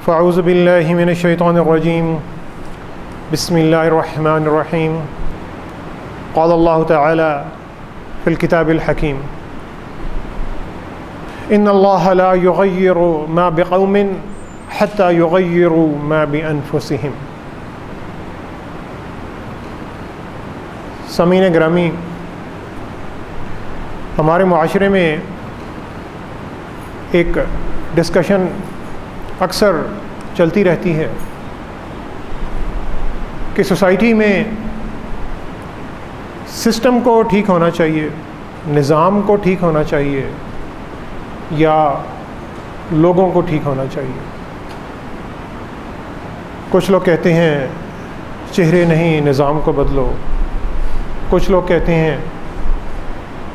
فاعوذ باللہ من الشیطان الرجیم بسم اللہ الرحمن الرحیم قال اللہ تعالی فی الکتاب الحکیم ان اللہ لا یغیر ما بقوم حتی یغیروا ما بانفسہم۔ سامعین گرامی، ہمارے معاشرے میں ایک ڈسکشن اکثر چلتی رہتی ہے کہ سوسائٹی میں سسٹم کو ٹھیک ہونا چاہیے، نظام کو ٹھیک ہونا چاہیے یا لوگوں کو ٹھیک ہونا چاہیے۔ کچھ لوگ کہتے ہیں چہرے نہیں، نظام کو بدلو۔ کچھ لوگ کہتے ہیں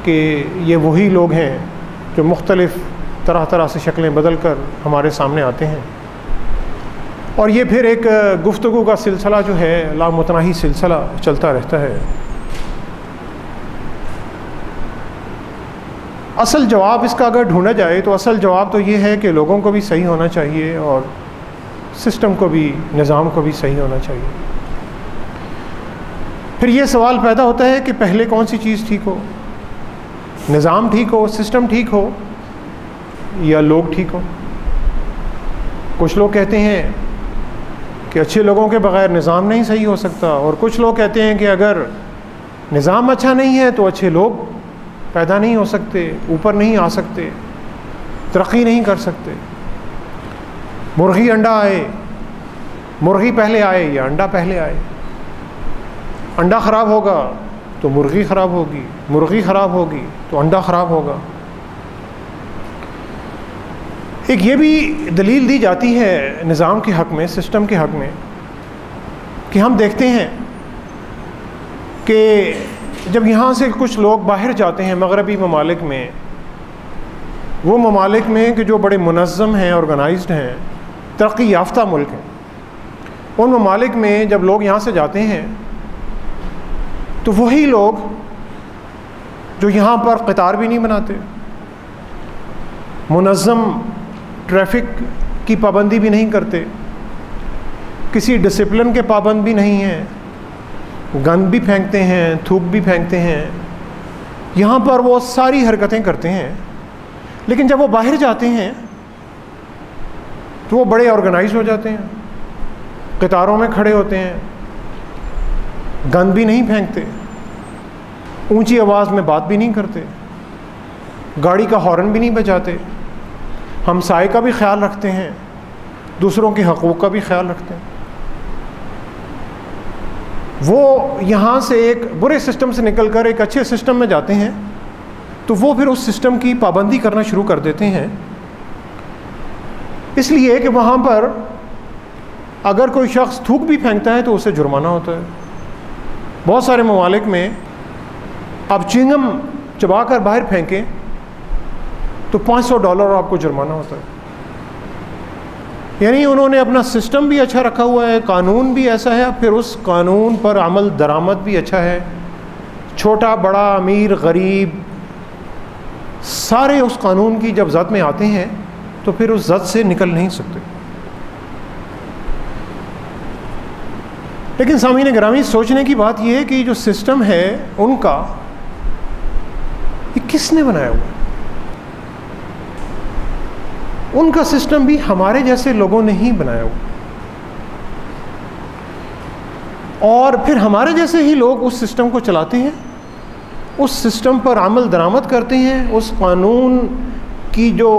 کہ یہ وہی لوگ ہیں جو مختلف طرح طرح سے شکلیں بدل کر ہمارے سامنے آتے ہیں، اور یہ پھر ایک گفتگو کا سلسلہ جو ہے لامتناہی سلسلہ چلتا رہتا ہے۔ اصل جواب اس کا اگر ڈھونڈا جائے تو اصل جواب تو یہ ہے کہ لوگوں کو بھی صحیح ہونا چاہیے اور سسٹم کو بھی، نظام کو بھی صحیح ہونا چاہیے۔ پھر یہ سوال پیدا ہوتا ہے کہ پہلے کون سی چیز ٹھیک ہو؟ نظام ٹھیک ہو، سسٹم ٹھیک ہو یا لوگ ٹھیک ہو؟ کچھ لوگ کہتے ہیں کہ اچھے لوگوں کے بغیر نظام نہیں صحیح ہو سکتا، اور کچھ لوگ کہتے ہیں کہ اگر نظام اچھا نہیں ہے تو اچھے لوگ پیدا نہیں ہو سکتے، اوپر نہیں آ سکتے، ترقی نہیں کر سکتے۔ مرغی انڈا آئے، مرغی پہلے آئے یا انڈا پہلے آئے؟ انڈا خراب ہوگا تو مرغی خراب ہوگی، مرغی خراب ہوگی تو انڈا خراب ہوگا۔ ایک یہ بھی دلیل دی جاتی ہے نظام کے حق میں، سسٹم کے حق میں، کہ ہم دیکھتے ہیں کہ جب یہاں سے کچھ لوگ باہر جاتے ہیں مغربی ممالک میں، وہ ممالک میں کہ جو بڑے منظم ہیں، آرگنائزڈ ہیں، ترقی یافتہ ملک ہیں، ان ممالک میں جب لوگ یہاں سے جاتے ہیں تو وہی لوگ جو یہاں پر قطار بھی نہیں بناتے، منظم ٹریفک کی پابندی بھی نہیں کرتے، کسی ڈسپلن کے پابند بھی نہیں ہیں، گند بھی پھینکتے ہیں، تھوک بھی پھینکتے ہیں، یہاں پر وہ ساری حرکتیں کرتے ہیں، لیکن جب وہ باہر جاتے ہیں تو وہ بڑے آرگنائز ہو جاتے ہیں، قطاروں میں کھڑے ہوتے ہیں، گند بھی نہیں پھینکتے، اونچی آواز میں بات بھی نہیں کرتے، گاڑی کا ہارن بھی نہیں بجاتے، ہمسائے کا بھی خیال رکھتے ہیں، دوسروں کے حقوق کا بھی خیال رکھتے ہیں۔ وہ یہاں سے ایک برے سسٹم سے نکل کر ایک اچھے سسٹم میں جاتے ہیں تو وہ پھر اس سسٹم کی پابندی کرنا شروع کر دیتے ہیں، اس لیے کہ وہاں پر اگر کوئی شخص تھوک بھی پھینکتا ہے تو اسے جرمانہ ہوتا ہے۔ بہت سارے ممالک میں آپ چنگم چبا کر باہر پھینکیں تو $500 آپ کو جرمانہ ہوتا ہے۔ یعنی انہوں نے اپنا سسٹم بھی اچھا رکھا ہوا ہے، قانون بھی ایسا ہے، پھر اس قانون پر عمل درآمد بھی اچھا ہے، چھوٹا بڑا امیر غریب سارے اس قانون کی جب زد میں آتے ہیں تو پھر اس زد سے نکل نہیں سکتے۔ لیکن سامعین گرامی، سوچنے کی بات یہ ہے کہ جو سسٹم ہے ان کا، یہ کس نے بنایا ہوا ہے؟ ان کا سسٹم بھی ہمارے جیسے لوگوں نے ہی بنایا ہوا، اور پھر ہمارے جیسے ہی لوگ اس سسٹم کو چلاتے ہیں، اس سسٹم پر عمل درآمد کرتے ہیں، اس قانون کی جو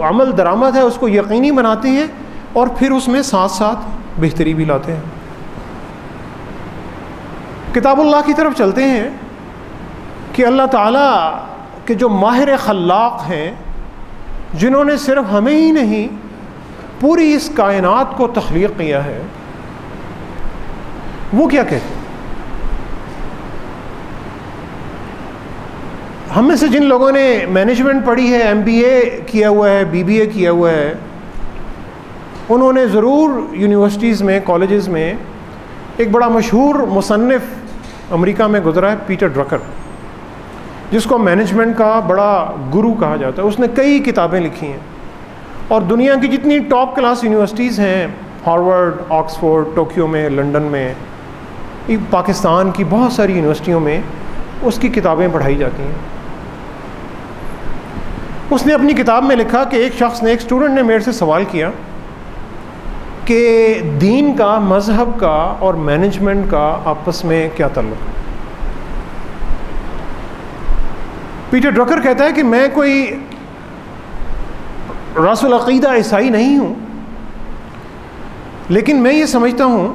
عمل درآمد ہے اس کو یقینی بناتے ہیں، اور پھر اس میں ساتھ ساتھ بہتری بھی لاتے ہیں۔ کتاب اللہ کی طرف چلتے ہیں کہ اللہ تعالیٰ کے جو ماہر خلاق ہیں، جنہوں نے صرف ہمیں ہی نہیں پوری اس کائنات کو تخلیق کیا ہے، وہ کیا کہتے ہیں؟ ہم میں سے جن لوگوں نے مینجمنٹ پڑھی ہے، MBA کیا ہوا ہے، BBA کیا ہوا ہے، انہوں نے ضرور یونیورسٹیز میں، کالجز میں ایک بڑا مشہور مصنف امریکہ میں گزرا ہے، پیٹر ڈرکر، جس کو مینجمنٹ کا بڑا گرو کہا جاتا ہے۔ اس نے کئی کتابیں لکھی ہیں، اور دنیا کی جتنی ٹاپ کلاس یونیورسٹیز ہیں، ہارورڈ، آکسفورڈ، ٹوکیو میں، لنڈن میں، پاکستان کی بہت ساری یونیورسٹیوں میں اس کی کتابیں پڑھائی جاتی ہیں۔ اس نے اپنی کتاب میں لکھا کہ ایک شخص نے، ایک اسٹوڈنٹ نے میرے سے سوال کیا کہ دین کا، مذہب کا اور مینجمنٹ کا آپس میں کیا تعلق ہے؟ پیٹر ڈرکر کہتا ہے کہ میں کوئی راس العقیدہ عیسائی نہیں ہوں، لیکن میں یہ سمجھتا ہوں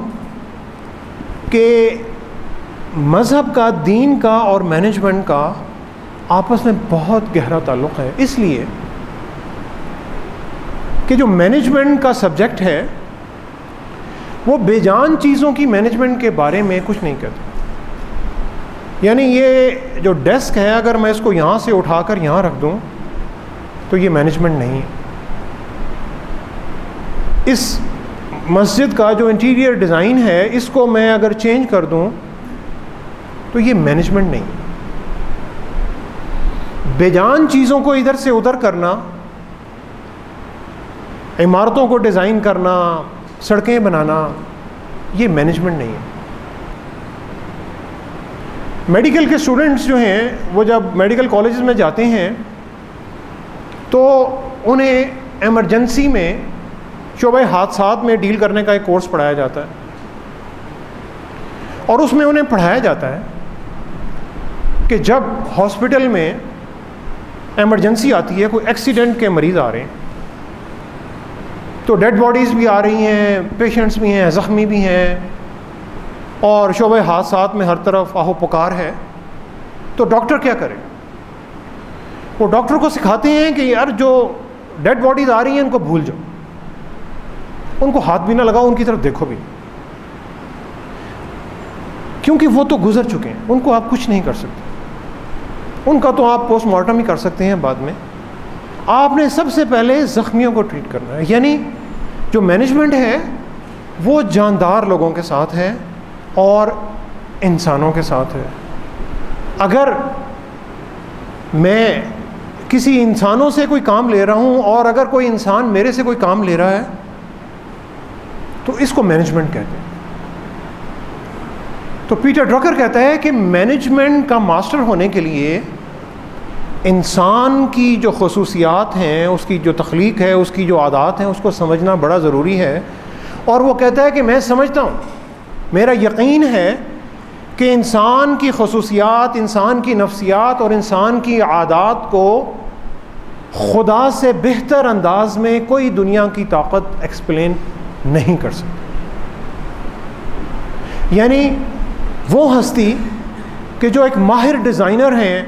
کہ مذہب کا، دین کا اور مینجمنٹ کا آپس میں بہت گہرا تعلق ہے، اس لیے کہ جو مینجمنٹ کا سبجیکٹ ہے وہ بے جان چیزوں کی مینجمنٹ کے بارے میں کچھ نہیں کہتا۔ یعنی یہ جو ڈیسک ہے، اگر میں اس کو یہاں سے اٹھا کر یہاں رکھ دوں تو یہ مینجمنٹ نہیں ہے۔ اس مسجد کا جو انٹیریئر ڈیزائن ہے، اس کو میں اگر چینج کر دوں تو یہ مینجمنٹ نہیں ہے۔ بے جان چیزوں کو ادھر سے ادھر کرنا، عمارتوں کو ڈیزائن کرنا، سڑکیں بنانا، یہ مینجمنٹ نہیں ہے۔ میڈیکل کے اسٹوڈنٹس جو ہیں وہ جب میڈیکل کالجز میں جاتے ہیں تو انہیں ایمرجنسی میں شعبہ حادثات میں ڈیل کرنے کا ایک کورس پڑھایا جاتا ہے، اور اس میں انہیں پڑھایا جاتا ہے کہ جب ہاسپٹل میں ایمرجنسی آتی ہے، کوئی ایکسیڈنٹ کے مریض آ رہے ہیں، تو ڈیڈ باڈیز بھی آ رہی ہیں، پیشنٹس بھی ہیں، زخمی بھی ہیں، اور شعبہ حادثات میں ہر طرف آہو پکار ہے، تو ڈاکٹر کیا کرے؟ وہ ڈاکٹر کو سکھاتے ہیں کہ یار جو ڈیڈ باڈیز آ رہی ہیں ان کو بھول جاؤ، ان کو ہاتھ بھی نہ لگاؤ، ان کی طرف دیکھو بھی، کیونکہ وہ تو گزر چکے ہیں، ان کو آپ کچھ نہیں کر سکتے، ان کا تو آپ پوسٹ مارٹم ہی کر سکتے ہیں بعد میں۔ آپ نے سب سے پہلے زخمیوں کو ٹریٹ کرنا ہے۔ یعنی جو مینجمنٹ ہے وہ جاندار لوگوں کے ساتھ ہے اور انسانوں کے ساتھ ہے۔ اگر میں کسی انسانوں سے کوئی کام لے رہا ہوں اور اگر کوئی انسان میرے سے کوئی کام لے رہا ہے تو اس کو مینجمنٹ کہتے ہیں۔ تو پیٹر ڈرکر کہتا ہے کہ مینجمنٹ کا ماسٹر ہونے کے لیے انسان کی جو خصوصیات ہیں، اس کی جو تخلیق ہے، اس کی جو عادات ہیں، اس کو سمجھنا بڑا ضروری ہے۔ اور وہ کہتا ہے کہ میں سمجھتا ہوں، میرا یقین ہے کہ انسان کی خصوصیات، انسان کی نفسیات اور انسان کی عادات کو خدا سے بہتر انداز میں کوئی دنیا کی طاقت ایکسپلین نہیں کر سکتی۔ یعنی وہ ہستی کہ جو ایک ماہر ڈیزائنر ہیں،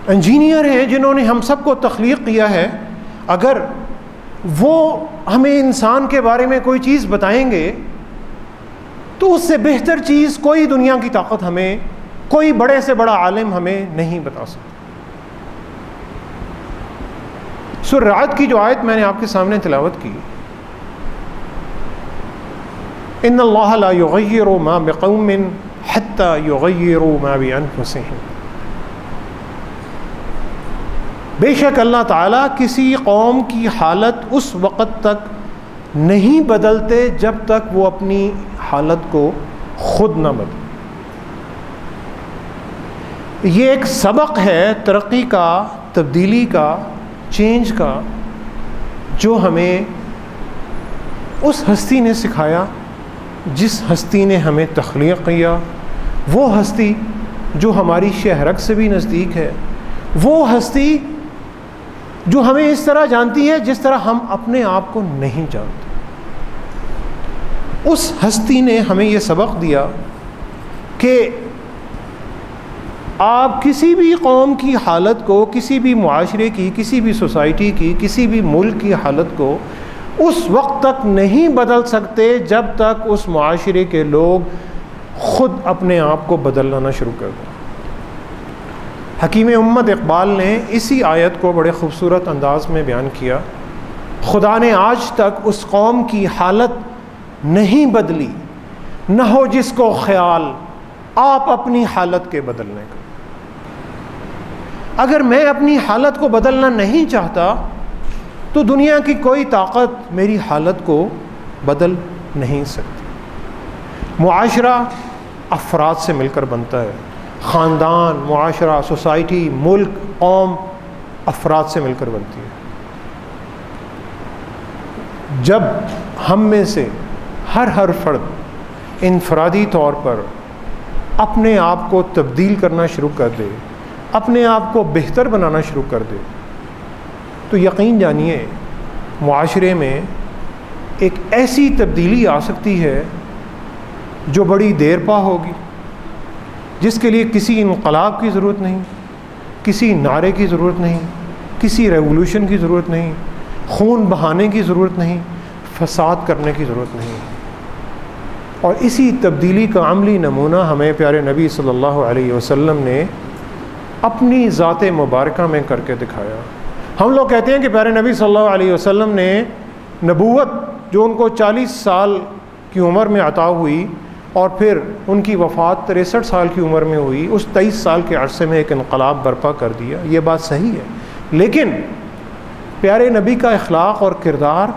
انجینئر ہیں، جنہوں نے ہم سب کو تخلیق کیا ہے، اگر وہ ہمیں انسان کے بارے میں کوئی چیز بتائیں گے تو اس سے بہتر چیز کوئی دنیا کی طاقت ہمیں، کوئی بڑے سے بڑا عالم ہمیں نہیں بتا سکتا۔ سورہ رعد کی جو آیت میں نے آپ کے سامنے تلاوت کی، ان اللہ لا یغیر ما بقوم حتی یغیروا ما بانفسہم، بے شک اللہ تعالیٰ کسی قوم کی حالت اس وقت تک نہیں بدلتے جب تک وہ اپنی حالت کو خود نہ بدلے۔ یہ ایک سبق ہے ترقی کا، تبدیلی کا، چینج کا، جو ہمیں اس ہستی نے سکھایا جس ہستی نے ہمیں تخلیق کیا، وہ ہستی جو ہماری شہرک سے بھی نزدیک ہے، وہ ہستی جو ہمیں اس طرح جانتی ہے جس طرح ہم اپنے آپ کو نہیں جانتے۔ اس ہستی نے ہمیں یہ سبق دیا کہ آپ کسی بھی قوم کی حالت کو، کسی بھی معاشرے کی، کسی بھی سوسائٹی کی، کسی بھی ملک کی حالت کو اس وقت تک نہیں بدل سکتے جب تک اس معاشرے کے لوگ خود اپنے آپ کو بدلنا نہ شروع کر دیں۔ حکیم امت اقبال نے اسی آیت کو بڑے خوبصورت انداز میں بیان کیا، خدا نے آج تک اس قوم کی حالت نہیں بدلی، نہ ہو جس کو خیال آپ اپنی حالت کے بدلنے کا۔ اگر میں اپنی حالت کو بدلنا نہیں چاہتا تو دنیا کی کوئی طاقت میری حالت کو بدل نہیں سکتی۔ معاشرہ افراد سے مل کر بنتا ہے، خاندان، معاشرہ، سوسائٹی، ملک، قوم افراد سے مل کر بنتی ہے۔ جب ہم میں سے ہر فرد انفرادی طور پر اپنے آپ کو تبدیل کرنا شروع کر دے، اپنے آپ کو بہتر بنانا شروع کر دے، تو یقین جانیے معاشرے میں ایک ایسی تبدیلی آ سکتی ہے جو بڑی دیر پا ہوگی، جس کے لیے کسی انقلاب کی ضرورت نہیں، کسی نعرے کی ضرورت نہیں، کسی ریولوشن کی ضرورت نہیں، خون بہانے کی ضرورت نہیں، فساد کرنے کی ضرورت نہیں۔ اور اسی تبدیلی کا عملی نمونہ ہمیں پیارے نبی صلی اللہ علیہ وسلم نے اپنی ذات مبارکہ میں کر کے دکھایا۔ ہم لوگ کہتے ہیں کہ پیارے نبی صلی اللہ علیہ وسلم نے نبوت جو ان کو 40 سال کی عمر میں عطا ہوئی اور پھر ان کی وفات 63 سال کی عمر میں ہوئی، اس 23 سال کے عرصے میں ایک انقلاب برپا کر دیا، یہ بات صحیح ہے۔ لیکن پیارے نبی کا اخلاق اور کردار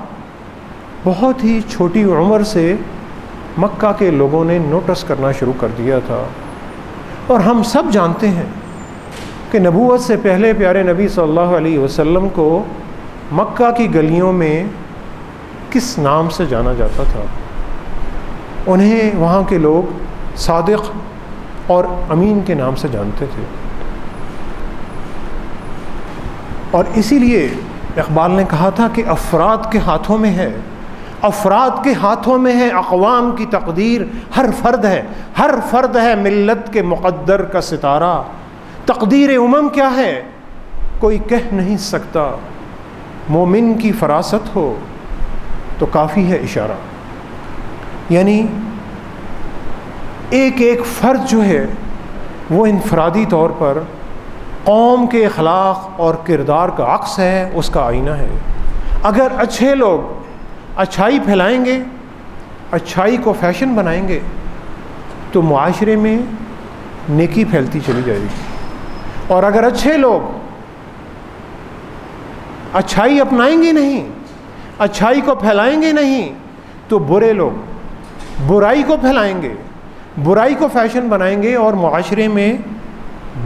بہت ہی چھوٹی عمر سے مکہ کے لوگوں نے نوٹس کرنا شروع کر دیا تھا۔ اور ہم سب جانتے ہیں کہ نبوت سے پہلے پیارے نبی صلی اللہ علیہ وسلم کو مکہ کی گلیوں میں کس نام سے جانا جاتا تھا؟ انہیں وہاں کے لوگ صادق اور امین کے نام سے جانتے تھے۔ اور اسی لیے اقبال نے کہا تھا کہ افراد کے ہاتھوں میں ہے، افراد کے ہاتھوں میں ہے اقوام کی تقدیر، ہر فرد ہے ملت کے مقدر کا ستارہ۔ تقدیر امم کیا ہے کوئی کہہ نہیں سکتا، مومن کی فراست ہو تو کافی ہے اشارہ۔ یعنی ایک فرد جو ہے وہ انفرادی طور پر قوم کے اخلاق اور کردار کا عکس ہے، اس کا آئینہ ہے۔ اگر اچھے لوگ اچھائی پھیلائیں گے، اچھائی کو فیشن بنائیں گے، تو معاشرے میں نیکی پھیلتی چلی جائے گی۔ اور اگر اچھے لوگ اچھائی اپنائیں گے نہیں، اچھائی کو پھیلائیں گے نہیں، تو برے لوگ برائی کو پھیلائیں گے، برائی کو فیشن بنائیں گے، اور معاشرے میں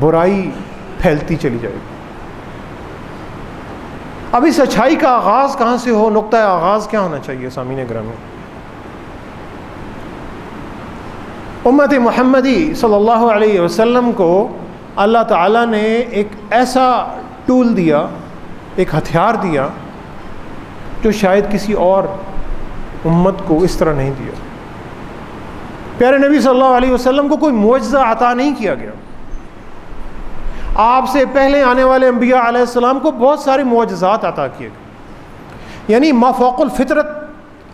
برائی پھیلتی چلی جائے گی۔ اب اس اچھائی کا آغاز کہاں سے ہو، نقطہ آغاز کیا ہونا چاہیے سامعین گرامی؟ امت محمدی صلی اللہ علیہ وسلم کو اللہ تعالیٰ نے ایک ایسا ٹول دیا، ایک ہتھیار دیا جو شاید کسی اور امت کو اس طرح نہیں دیا۔ پیارے نبی صلی اللہ علیہ وسلم کو کوئی معجزہ عطا نہیں کیا گیا۔ آپ سے پہلے آنے والے انبیاء علیہ السلام کو بہت سارے معجزات عطا کیے گئے، یعنی مافوق الفطرت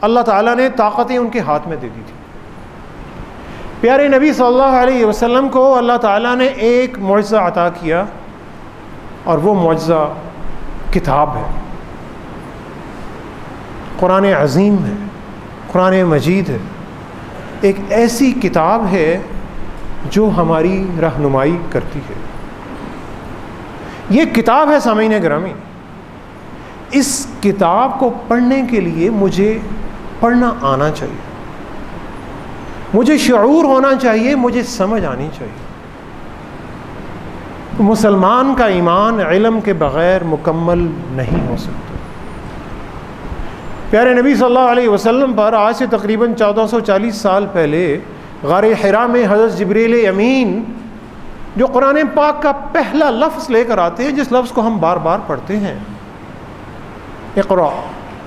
اللہ تعالیٰ نے طاقتیں ان کے ہاتھ میں دے دی تھی۔ پیارے نبی صلی اللہ علیہ وسلم کو اللہ تعالیٰ نے ایک معجزہ عطا کیا، اور وہ معجزہ کتاب ہے، قرآن عظیم ہے، قرآن مجید ہے۔ ایک ایسی کتاب ہے جو ہماری رہنمائی کرتی ہے۔ یہ کتاب ہے سامعین گرامی، اس کتاب کو پڑھنے کے لیے مجھے پڑھنا آنا چاہیے، مجھے شعور ہونا چاہیے، مجھے سمجھ آنی چاہیے۔ مسلمان کا ایمان علم کے بغیر مکمل نہیں ہو سکتا۔ پیارے نبی صلی اللہ علیہ وسلم پر آج سے تقریباً 1440 سال پہلے غار حرا میں حضرت جبریل امین جو قرآن پاک کا پہلا لفظ لے کر آتے ہیں، جس لفظ کو ہم بار بار پڑھتے ہیں، اقرأ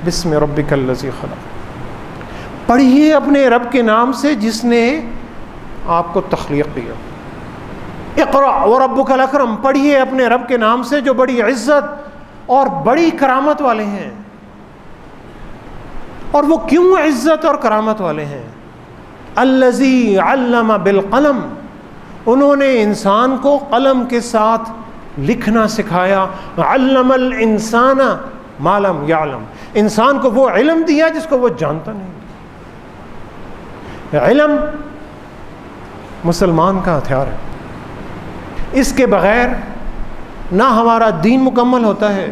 بسم ربک الذی خلق، پڑھیے اپنے رب کے نام سے جس نے آپ کو تخلیق کیا۔ اقرأ وربک الاکرم، پڑھیے اپنے رب کے نام سے جو بڑی عزت اور بڑی کرامت والے ہیں۔ اور وہ کیوں عزت اور کرامت والے ہیں؟ الذی علم بالقلم، انہوں نے انسان کو قلم کے ساتھ لکھنا سکھایا۔ علم الانسان ما لم یعلم، انسان کو وہ علم دیا جس کو وہ جانتا نہیں۔ علم مسلمان کا ہتھیار ہے، اس کے بغیر نہ ہمارا دین مکمل ہوتا ہے،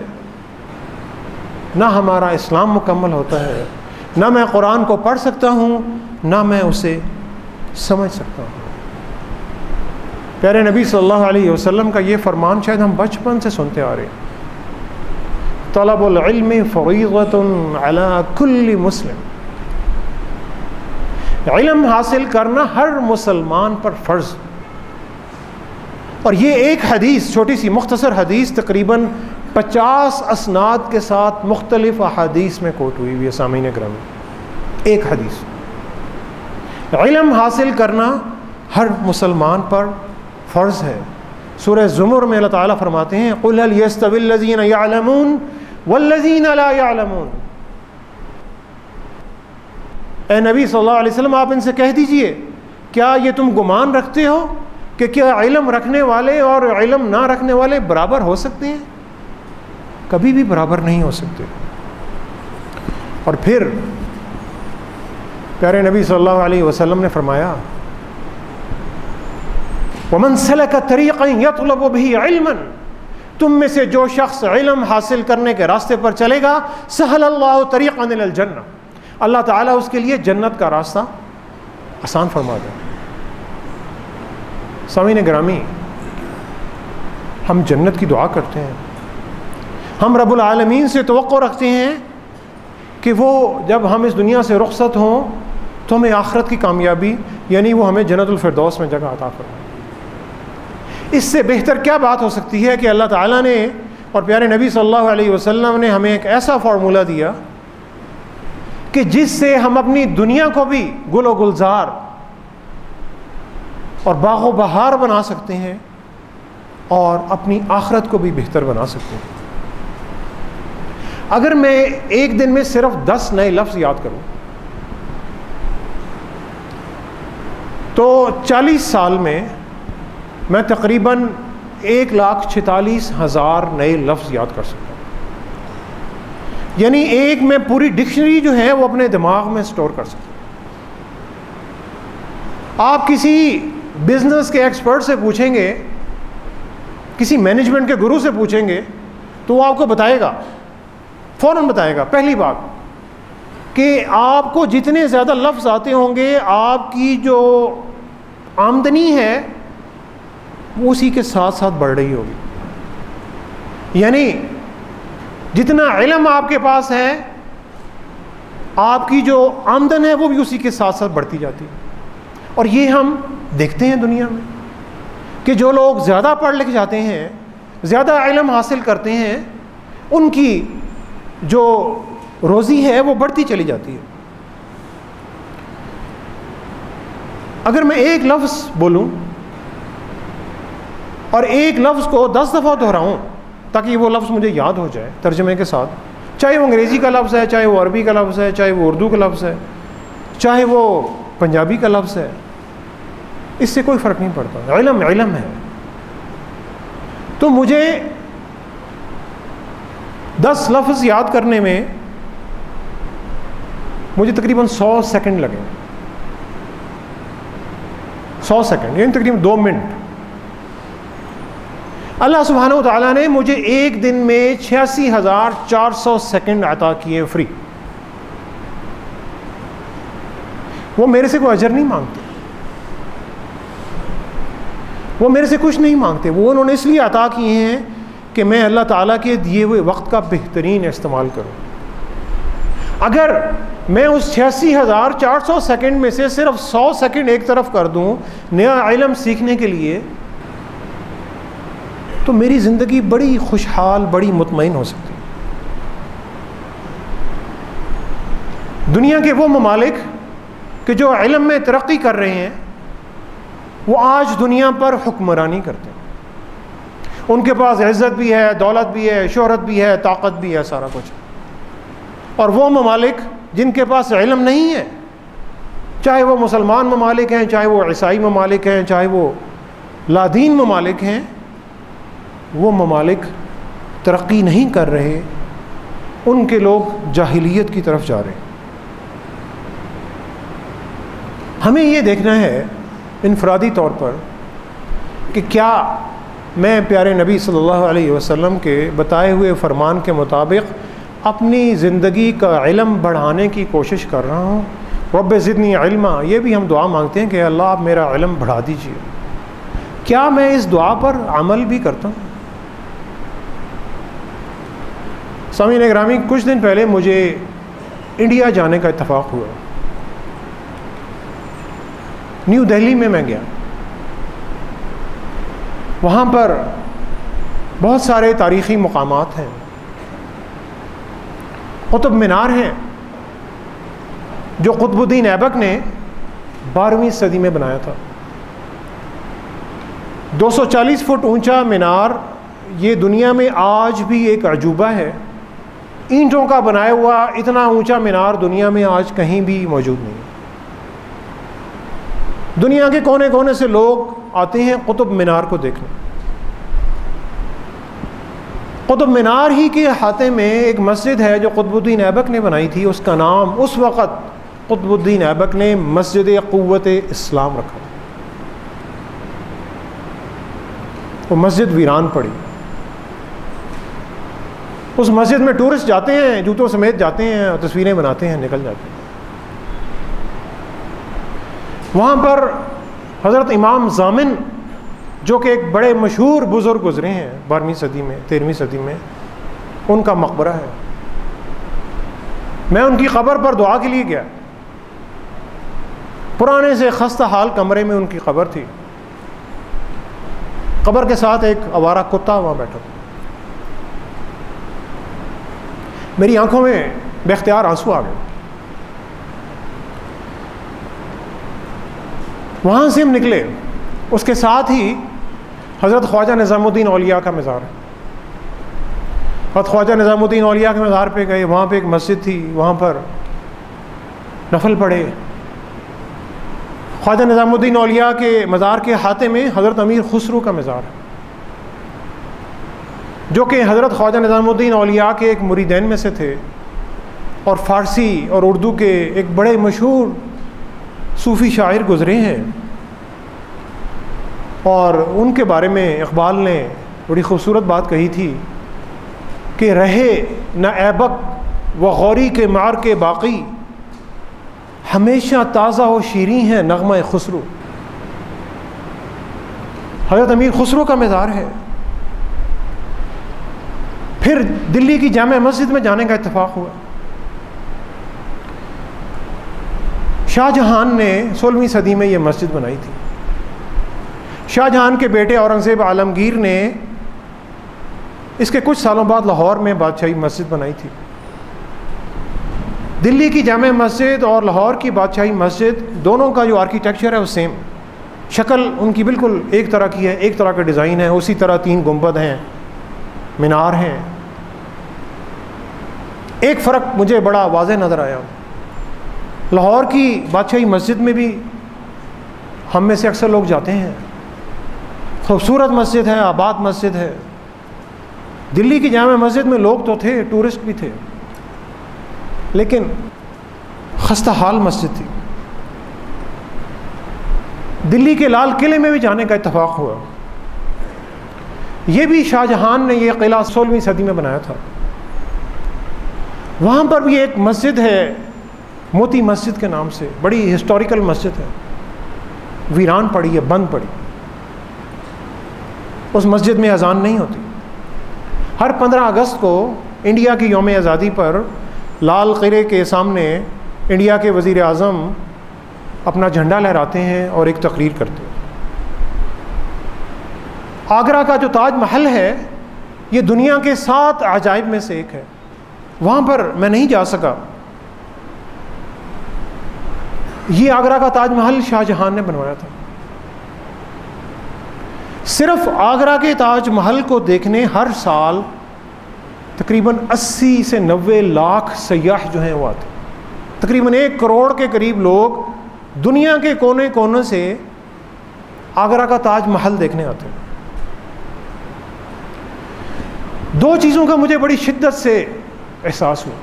نہ ہمارا اسلام مکمل ہوتا ہے، نہ میں قرآن کو پڑھ سکتا ہوں، نہ میں اسے سمجھ سکتا ہوں۔ پیارے نبی صلی اللہ علیہ وسلم کا یہ فرمان شاید ہم بچپن سے سنتے آ رہے ہیں، طلب العلم فریضۃ علی کل مسلم، علم حاصل کرنا ہر مسلمان پر فرض۔ اور یہ ایک حدیث، چھوٹی سی مختصر حدیث، تقریباً 50 اسناد کے ساتھ مختلف احادیث میں کوٹ ہوئی ہے سامعین گرامی۔ ایک حدیث، علم حاصل کرنا ہر مسلمان پر فرض ہے۔ سورہ زمر میں اللہ تعالیٰ فرماتے ہیں قُلْ هَلْ يَسْتَوِي الَّذِينَ يَعْلَمُونَ وَالَّذِينَ لَا يَعْلَمُونَ، اے نبی صلی اللہ علیہ وسلم آپ ان سے کہہ دیجئے کیا یہ تم گمان رکھتے ہو کہ کیا علم رکھنے والے اور علم نہ رکھنے والے برابر ہو سکتے ہیں؟ کبھی بھی برابر نہیں ہو سکتے۔ اور پھر پیارے نبی صلی اللہ علیہ وسلم نے فرمایا وَمَنْ سَلَكَ طَرِيقًا يَطْلُبُ بِهِ عِلْمًا، تم میں سے جو شخص علم حاصل کرنے کے راستے پر چلے گا سَهَلَ اللَّهُ طَرِيقًا إِلَى الْجَنَّةِ، اللہ تعالیٰ اس کے لیے جنت کا راستہ آسان فرما دے۔ سامعین گرامی، ہم جنت کی دعا کرتے ہیں، ہم رب العالمین سے توقع رکھتے ہیں کہ وہ جب ہم اس دنیا سے رخصت ہوں تو ہمیں آخرت کی کامیابی، یعنی وہ ہمیں جنت الفردوس میں جگہ عطا فرمائے۔ اس سے بہتر کیا بات ہو سکتی ہے کہ اللہ تعالیٰ نے اور پیارے نبی صلی اللہ علیہ وسلم نے ہمیں ایک ایسا فارمولہ دیا کہ جس سے ہم اپنی دنیا کو بھی گل و گلزار اور باغ و بہار بنا سکتے ہیں اور اپنی آخرت کو بھی بہتر بنا سکتے ہیں۔ اگر میں ایک دن میں صرف 10 نئے لفظ یاد کروں تو 40 سال میں میں تقریباً 1,46,000 نئے لفظ یاد کر سکتا ہوں، یعنی ایک میں پوری ڈکشنری جو ہے وہ اپنے دماغ میں سٹور کر سکتا ہوں۔ آپ کسی بزنس کے ایکسپرٹ سے پوچھیں گے، کسی مینجمنٹ کے گرو سے پوچھیں گے تو وہ آپ کو بتائے گا، فوراً بتائے گا پہلی بات کہ آپ کو جتنے زیادہ لفظ آتے ہوں گے آپ کی جو آمدنی ہے وہ اسی کے ساتھ ساتھ بڑھ رہی ہوگی، یعنی جتنا علم آپ کے پاس ہے آپ کی جو آمدن ہے وہ بھی اسی کے ساتھ ساتھ بڑھتی جاتی ہے۔ اور یہ ہم دیکھتے ہیں دنیا میں کہ جو لوگ زیادہ پڑھ لکھ جاتے ہیں، زیادہ علم حاصل کرتے ہیں، ان کی جو روزی ہے وہ بڑھتی چلی جاتی ہے۔ اگر میں ایک لفظ بولوں اور ایک لفظ کو 10 دفعہ دہراؤں تاکہ وہ لفظ مجھے یاد ہو جائے ترجمے کے ساتھ، چاہے وہ انگریزی کا لفظ ہے، چاہے وہ عربی کا لفظ ہے، چاہے وہ اردو کا لفظ ہے، چاہے وہ پنجابی کا لفظ ہے، اس سے کوئی فرق نہیں پڑتا، علم علم ہے۔ تو مجھے 10 لفظ یاد کرنے میں مجھے تقریباً 100 سیکنڈ لگے، 100 سیکنڈ یعنی تقریباً 2 منٹ۔ اللہ سبحانہ و تعالیٰ نے مجھے ایک دن میں 86,400 سیکنڈ عطا کیے فری۔ وہ میرے سے کوئی اجر نہیں مانگتے، وہ میرے سے کچھ نہیں مانگتے، وہ انہوں نے اس لیے عطا کیے ہیں کہ میں اللہ تعالیٰ کے دیے ہوئے وقت کا بہترین استعمال کروں۔ اگر میں اس 86,400 سیکنڈ میں سے صرف 100 سیکنڈ ایک طرف کر دوں نیا علم سیکھنے کے لیے تو میری زندگی بڑی خوشحال، بڑی مطمئن ہو سکتی ہے۔ دنیا کے وہ ممالک کہ جو علم میں ترقی کر رہے ہیں وہ آج دنیا پر حکمرانی کرتے ہیں، ان کے پاس عزت بھی ہے، دولت بھی ہے، شہرت بھی ہے، طاقت بھی ہے، سارا کچھ۔ اور وہ ممالک جن کے پاس علم نہیں ہے، چاہے وہ مسلمان ممالک ہیں، چاہے وہ عیسائی ممالک ہیں، چاہے وہ لادین ممالک ہیں، وہ ممالک ترقی نہیں کر رہے، ان کے لوگ جاہلیت کی طرف جا رہے ہیں۔ ہمیں یہ دیکھنا ہے انفرادی طور پر کہ کیا میں پیارے نبی صلی اللہ علیہ وسلم کے بتائے ہوئے فرمان کے مطابق اپنی زندگی کا علم بڑھانے کی کوشش کر رہا ہوں. رب زدنی علما، یہ بھی ہم دعا مانگتے ہیں کہ اللہ آپ میرا علم بڑھا دیجیے. کیا میں اس دعا پر عمل بھی کرتا ہوں؟ سامعین اکرامی، کچھ دن پہلے مجھے انڈیا جانے کا اتفاق ہوا. نیو دہلی میں گیا. وہاں پر بہت سارے تاریخی مقامات ہیں. قطب مینار ہے جو قطب الدین ایبک نے 12ویں صدی میں بنایا تھا. 240 فٹ اونچا مینار، یہ دنیا میں آج بھی ایک عجوبہ ہے. اینٹوں کا بنایا ہوا اتنا اونچا مینار دنیا میں آج کہیں بھی موجود نہیں. دنیا کے کونے کونے سے لوگ آتے ہیں قطب مینار کو دیکھنے. قطب مینار ہی کے احاطے میں ایک مسجد ہے جو قطب الدین ایبک نے بنائی تھی. اس کا نام اس وقت قطب الدین ایبک نے مسجد قوت اسلام رکھا. وہ مسجد ویران پڑی. اس مسجد میں ٹورسٹ جاتے ہیں، جوتوں سمیت جاتے ہیں اور تصویریں بناتے ہیں، نکل جاتے ہیں. وہاں پر حضرت امام ضامن جو کہ ایک بڑے مشہور بزرگ گزرے ہیں 12ویں صدی میں 13ویں صدی میں، ان کا مقبرہ ہے. میں ان کی قبر پر دعا کے لیے گیا. پرانے سے خستہ حال کمرے میں ان کی قبر تھی. قبر کے ساتھ ایک آوارہ کتا وہاں بیٹھا تھا. میری آنکھوں میں بے اختیار آنسو آ گئے. وہاں سے ہم نکلے. اس کے ساتھ ہی حضرت خواجہ نظام الدین اولیاء کا مزار ہے. حضرت خواجہ نظام الدین اولیاء کے مزار پہ گئے. وہاں پہ ایک مسجد تھی، وہاں پر نفل پڑھے. خواجہ نظام الدین اولیاء کے مزار کے احاطے میں حضرت امیر خسرو کا مزار ہے، جو کہ حضرت خواجہ نظام الدین اولیاء کے ایک مریدین میں سے تھے اور فارسی اور اردو کے ایک بڑے مشہور صوفی شاعر گزرے ہیں. اور ان کے بارے میں اقبال نے بڑی خوبصورت بات کہی تھی کہ رہے نہ ایبک و غوری کے مار کے باقی، ہمیشہ تازہ و شیریں ہے نغمہ خسرو. حضرت امیر خسرو کا مزار ہے. پھر دلی کی جامع مسجد میں جانے کا اتفاق ہوا. شاہ جہان نے 16ویں صدی میں یہ مسجد بنائی تھی. شاہ جہان کے بیٹے اورنگزیب عالمگیر نے اس کے کچھ سالوں بعد لاہور میں بادشاہی مسجد بنائی تھی. دلی کی جامع مسجد اور لاہور کی بادشاہی مسجد دونوں کا جو آرکیٹیکچر ہے وہ سیم، شکل ان کی بالکل ایک طرح کی ہے، ایک طرح کا ڈیزائن ہے. اسی طرح 3 گنبد ہیں، مینار ہیں. ایک فرق مجھے بڑا واضح نظر آیا. لاہور کی بادشاہی مسجد میں بھی ہم میں سے اکثر لوگ جاتے ہیں، خوبصورت مسجد ہے، آباد مسجد ہے. دلی کی جامع مسجد میں لوگ تو تھے، ٹورسٹ بھی تھے، لیکن خستہ حال مسجد تھی. دلی کے لال قلعے میں بھی جانے کا اتفاق ہوا. یہ بھی شاہ جہان نے یہ قلعہ 16ویں صدی میں بنایا تھا. وہاں پر بھی ایک مسجد ہے موتی مسجد کے نام سے، بڑی ہسٹوریکل مسجد ہے، ویران پڑی ہے، بند پڑی. اس مسجد میں اذان نہیں ہوتی. ہر 15 اگست کو انڈیا کی یوم آزادی پر لال قلعے کے سامنے انڈیا کے وزیر اعظم اپنا جھنڈا لہراتے ہیں اور ایک تقریر کرتے ہیں. آگرہ کا جو تاج محل ہے یہ دنیا کے 7 عجائب میں سے ایک ہے. وہاں پر میں نہیں جا سکا. یہ آگرہ کا تاج محل شاہ جہان نے بنوایا تھا. صرف آگرہ کے تاج محل کو دیکھنے ہر سال تقریباً 80 سے 90 لاکھ سیاح جو ہیں وہ آتے. تقریباً 1 کروڑ کے قریب لوگ دنیا کے کونے کونے سے آگرہ کا تاج محل دیکھنے آتے ہیں. 2 چیزوں کا مجھے بڑی شدت سے احساس ہوا.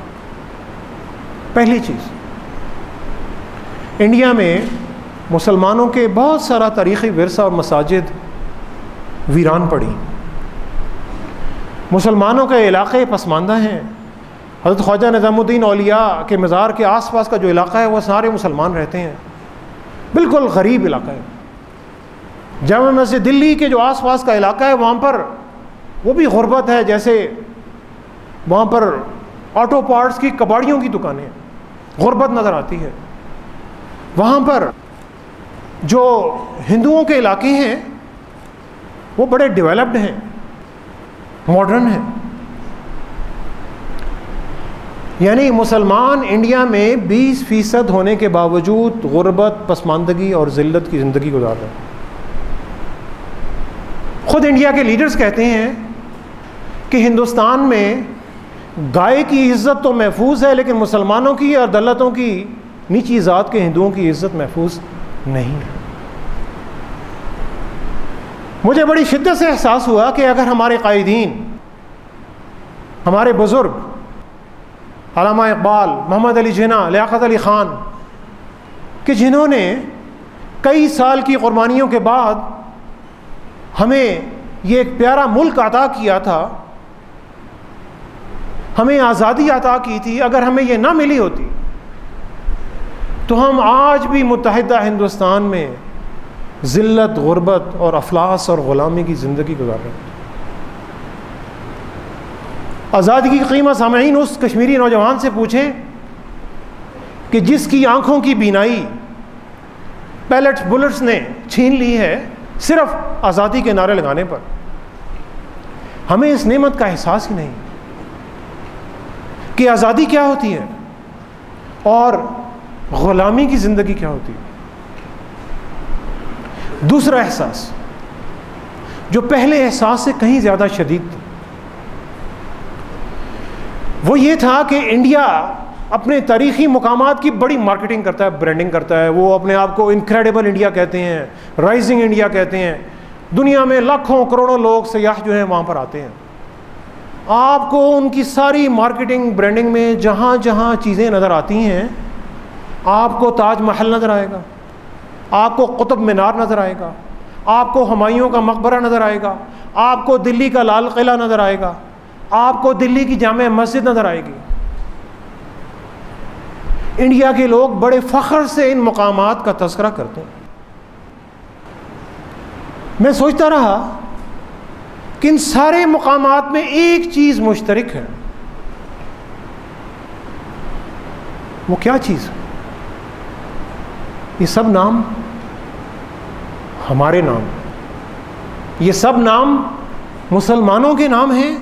پہلی چیز، انڈیا میں مسلمانوں کے بہت سارا تاریخی ورثہ اور مساجد ویران پڑی. مسلمانوں کے علاقے پسماندہ ہیں. حضرت خواجہ نظام الدین اولیاء کے مزار کے آس پاس کا جو علاقہ ہے وہ سارے مسلمان رہتے ہیں، بالکل غریب علاقہ ہے۔ جامع مسجد دلی کے جو آس پاس کا علاقہ ہے وہاں پر وہ بھی غربت ہے، جیسے وہاں پر آٹو پارٹس کی کباڑیوں کی دکانیں، غربت نظر آتی ہے۔ وہاں پر جو ہندوؤں کے علاقے ہیں وہ بڑے ڈیولپڈ ہیں، ماڈرن ہیں۔ یعنی مسلمان انڈیا میں 20% ہونے کے باوجود غربت، پسماندگی اور ذلت کی زندگی گزار رہے ہیں۔ خود انڈیا کے لیڈرز کہتے ہیں کہ ہندوستان میں گائے کی عزت تو محفوظ ہے، لیکن مسلمانوں کی اور دلتوں کی، نیچی ذات کے ہندوؤں کی عزت محفوظ نہیں ہے۔ مجھے بڑی شدت سے احساس ہوا کہ اگر ہمارے قائدین، ہمارے بزرگ علامہ اقبال، محمد علی جناح، لیاقت علی خان، کہ جنہوں نے کئی سال کی قربانیوں کے بعد ہمیں یہ ایک پیارا ملک عطا کیا تھا، ہمیں آزادی عطا کی تھی، اگر ہمیں یہ نہ ملی ہوتی تو ہم آج بھی متحدہ ہندوستان میں ذلت، غربت اور افلاس اور غلامی کی زندگی گزار رہے ہیں۔ آزادی کی قیمت سامعین اس کشمیری نوجوان سے پوچھیں کہ جس کی آنکھوں کی بینائی بلٹس نے چھین لی ہے صرف آزادی کے نعرے لگانے پر۔ ہمیں اس نعمت کا احساس ہی نہیں کہ آزادی کیا ہوتی ہے اور غلامی کی زندگی کیا ہوتی ہے۔ دوسرا احساس جو پہلے احساس سے کہیں زیادہ شدید تھا وہ یہ تھا کہ انڈیا اپنے تاریخی مقامات کی بڑی مارکیٹنگ کرتا ہے، برانڈنگ کرتا ہے۔ وہ اپنے آپ کو انکریڈیبل انڈیا کہتے ہیں، رائزنگ انڈیا کہتے ہیں۔ دنیا میں لاکھوں کروڑوں لوگ سیاح جو ہیں وہاں پر آتے ہیں۔ آپ کو ان کی ساری مارکیٹنگ برانڈنگ میں جہاں جہاں چیزیں نظر آتی ہیں، آپ کو تاج محل نظر آئے گا، آپ کو قطب مینار نظر آئے گا، آپ کو ہمایوں کا مقبرہ نظر آئے گا، آپ کو دلی کا لال قلعہ نظر آئے گا، آپ کو دلی کی جامع مسجد نظر آئے گی۔ انڈیا کے لوگ بڑے فخر سے ان مقامات کا تذکرہ کرتے ہیں۔ میں سوچتا رہا کہ ان سارے مقامات میں ایک چیز مشترک ہے۔ وہ کیا چیز؟ یہ سب نام ہمارے نام، یہ سب نام مسلمانوں کے نام ہیں،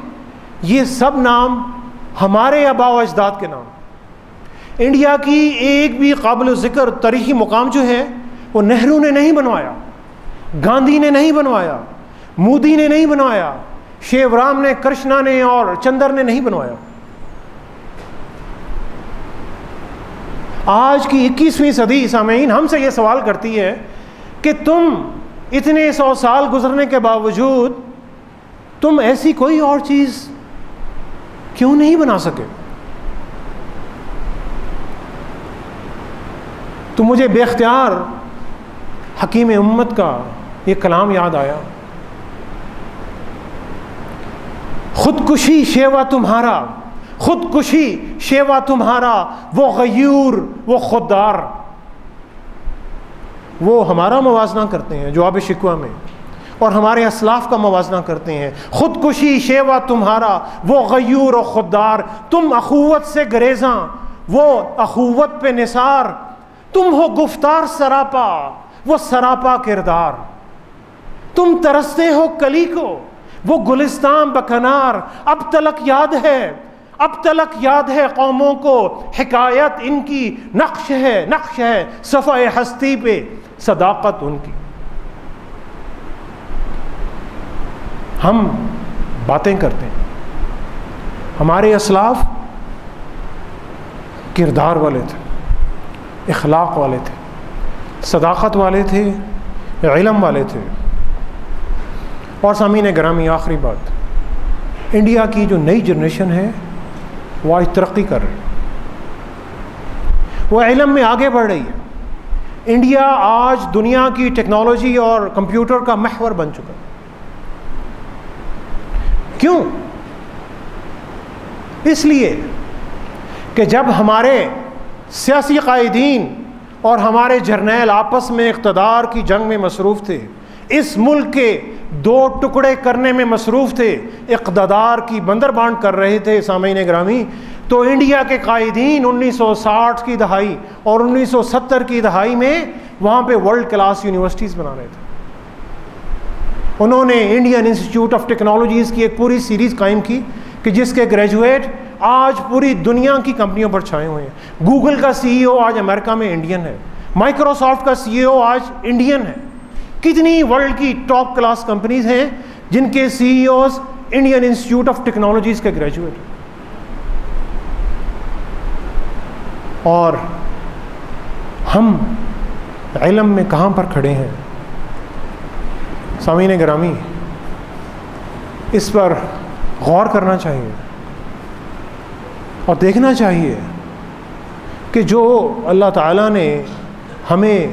یہ سب نام ہمارے آباء و اجداد کے نام۔ انڈیا کی ایک بھی قابل ذکر تاریخی مقام جو ہے وہ نہرو نے نہیں بنوایا، گاندھی نے نہیں بنوایا، مودی نے نہیں بنوایا، شیو رام نے، کرشنا نے اور چندر نے نہیں بنوایا۔ آج کی 21ویں صدی سامعین ہم سے یہ سوال کرتی ہے کہ تم اتنے 100 سال گزرنے کے باوجود تم ایسی کوئی اور چیز کیوں نہیں بنا سکے؟ تو مجھے بے اختیار حکیم امت کا یہ کلام یاد آیا، خودکشی شیوا تمہارا، خودکشی شیوا تمہارا، وہ غیور، وہ خوددار۔ وہ ہمارا موازنہ کرتے ہیں جواب شکوہ میں، اور ہمارے اسلاف کا موازنہ کرتے ہیں۔ خودکشی شیوا تمہارا، وہ غیور و خوددار، تم اخوت سے گریزاں، وہ اخوت پہ نثار، تم ہو گفتار سراپا، وہ سراپا کردار، تم ترستے ہو کلی کو، وہ گلستان بکنار۔ اب تلک یاد ہے، اب تلک یاد ہے قوموں کو، حکایت ان کی نقش ہے صفحہ ہستی پہ صداقت ان کی۔ ہم باتیں کرتے ہیں، ہمارے اسلاف کردار والے تھے، اخلاق والے تھے، صداقت والے تھے، علم والے تھے۔ اور سامعین گرامی آخری بات، انڈیا کی جو نئی جنریشن ہے وہ آج ترقی کر رہی ہے، وہ علم میں آگے بڑھ رہی ہے۔ انڈیا آج دنیا کی ٹیکنالوجی اور کمپیوٹر کا محور بن چکا ہے۔ کیوں؟ اس لیے کہ جب ہمارے سیاسی قائدین اور ہمارے جرنیل آپس میں اقتدار کی جنگ میں مصروف تھے، اس ملک کے دو ٹکڑے کرنے میں مصروف تھے، اقتدار کی بندر بانٹ کر رہے تھے سامعین گرامی، تو انڈیا کے قائدین 1960 کی دہائی اور 1970 کی دہائی میں وہاں پہ ورلڈ کلاس یونیورسٹیز بنا رہے تھے۔ انہوں نے انڈین انسٹیٹیوٹ آف ٹیکنالوجیز کی ایک پوری سیریز قائم کی کہ جس کے گریجویٹ آج پوری دنیا کی کمپنیوں پر چھائے ہوئے ہیں۔ گوگل کا سی ای او آج امریکہ میں انڈین ہے، مائکروسافٹ کا سی ای او آج انڈین ہے۔ کتنی ورلڈ کی ٹاپ کلاس کمپنیز ہیں جن کے CEOs Indian Institute of Technologies کے گریجویٹ ہیں۔ اور ہم علم میں کہاں پر کھڑے ہیں؟ سامعین گرامی، اس پر غور کرنا چاہیے اور دیکھنا چاہیے کہ جو اللہ تعالیٰ نے ہمیں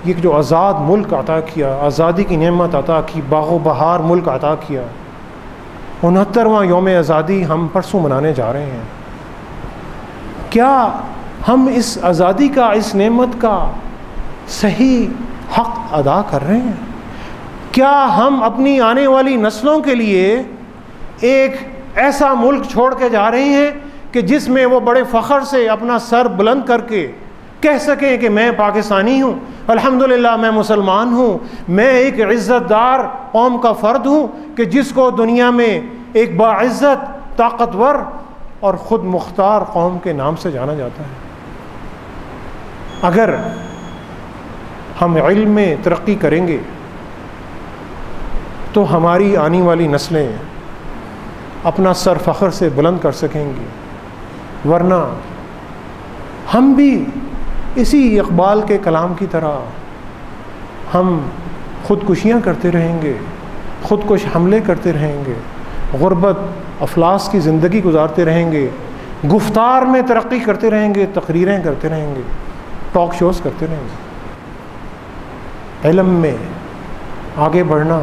یہ جو آزاد ملک عطا کیا، آزادی کی نعمت عطا کی، باغ و بہار ملک عطا کیا، 69واں یوم آزادی ہم پرسوں منانے جا رہے ہیں۔ کیا ہم اس آزادی کا، اس نعمت کا صحیح حق ادا کر رہے ہیں؟ کیا ہم اپنی آنے والی نسلوں کے لیے ایک ایسا ملک چھوڑ کے جا رہے ہیں کہ جس میں وہ بڑے فخر سے اپنا سر بلند کر کے کہہ سکیں کہ میں پاکستانی ہوں، الحمدللہ میں مسلمان ہوں، میں ایک عزت دار قوم کا فرد ہوں کہ جس کو دنیا میں ایک باعزت، طاقتور اور خود مختار قوم کے نام سے جانا جاتا ہے؟ اگر ہم علم میں ترقی کریں گے تو ہماری آنے والی نسلیں اپنا سر فخر سے بلند کر سکیں گی، ورنہ ہم بھی اسی اقبال کے کلام کی طرح ہم خودکشیاں کرتے رہیں گے، خودکش حملے کرتے رہیں گے، غربت افلاس کی زندگی گزارتے رہیں گے، گفتار میں ترقی کرتے رہیں گے، تقریریں کرتے رہیں گے، ٹاک شوز کرتے رہیں گے۔ علم میں آگے بڑھنا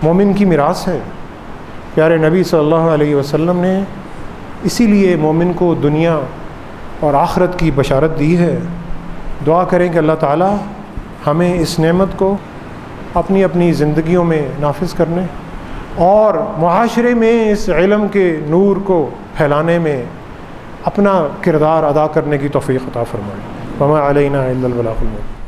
مومن کی میراث ہے۔ پیارے نبی صلی اللہ علیہ وسلم نے اسی لیے مومن کو دنیا اور آخرت کی بشارت دی ہے۔ دعا کریں کہ اللہ تعالیٰ ہمیں اس نعمت کو اپنی اپنی زندگیوں میں نافذ کرنے اور معاشرے میں اس علم کے نور کو پھیلانے میں اپنا کردار ادا کرنے کی توفیق عطا فرمائے۔ وما علینا الا البلاغ المبین۔